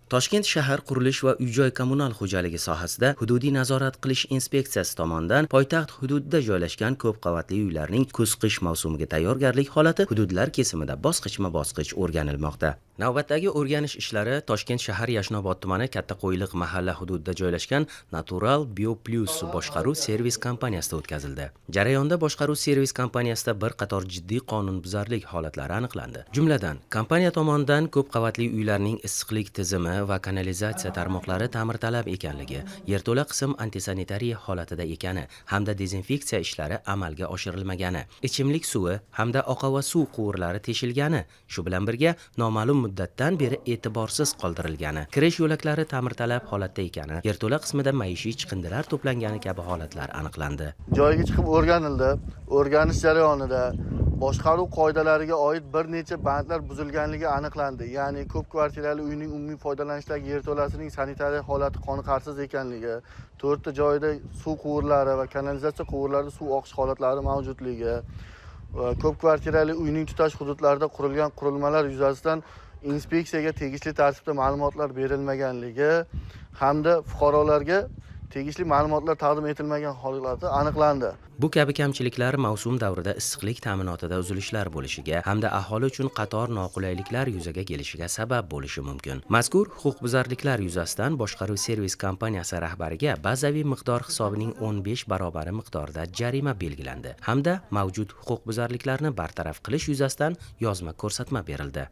Toshkent shahar qurilish va uy-joy kommunal xo'jaligi sohasida hududiy nazorat qilish inspeksiyasi tomonidan poytaxt hududida joylashgan ko'p qavatli uylarning kuz-qish mavsumiga tayyorgarlik holati hududlar kesimida bosqichma-bosqich o'rganilmoqda. Navbatdagi o'rganish ishlari Toshkent shahar Yashnobod tumani Katta Qo'yliq mahalla hududida joylashgan Natural BioPlus boshqaruv servis kompaniyasida o'tkazildi. Jarayonda boshqaruv servis kompaniyasida bir qator jiddiy qonunbuzarlik holatlari aniqlandi. Jumladan, kompaniya tomonidan ko'p qavatli uylarning issiqlik tizimi va kanalizatsiya tarmoqlari ta'mirtalab ekanligi, yerto'la qism antisanitariya holatida ekani hamda dezinfeksiya ishlari amalga oshirilmagani, ichimlik suvi hamda oqova suv quvurlari teshilgani, shu bilan birga noma'lum muddatdan beri e'tiborsiz qoldirilgani, kirish yo'laklari ta'mirtalab holatda ekani, yerto'la qismida maishiy chiqindilar to'plangani kabi holatlar aniqlandi. Joyiga chiqib o'rganildi. O'rganish jarayonida boshqaruv qoidalariga oid bir necha bandlar buzilganligi aniqlandi. Ya'ni ko'p kvartirali uyning umumiy foydalanishdagi yerto'lasining sanitariya holati qoniqarsiz ekanligi, 4 ta joyda suv quvurlari va kanalizatsiya quvurlarida suv oqish holatlari mavjudligi, ko'p kvartirali uyning tutash hududlarida qurilgan qurilmalar yuzasidan inspeksiyaga tegishli tartibda ma'lumotlar berilmaganligi hamda fuqarolarga tegishli ma'lumotlar taqdim etilmagan holatlar aniqlandi. Bu kabi kamchiliklar mavsum davrida issiqlik ta'minotida uzilishlar bo'lishiga hamda aholi uchun qator noqulayliklar yuzaga kelishiga sabab bo'lishi mumkin. Mazkur huquqbuzarliklar yuzasidan boshqaruv servis kompaniyasi rahbariga bazaviy miqdor hisobining 15 barobari miqdorida jarima belgilandi hamda mavjud huquqbuzarliklarni bartaraf qilish yuzasidan yozma ko'rsatma berildi.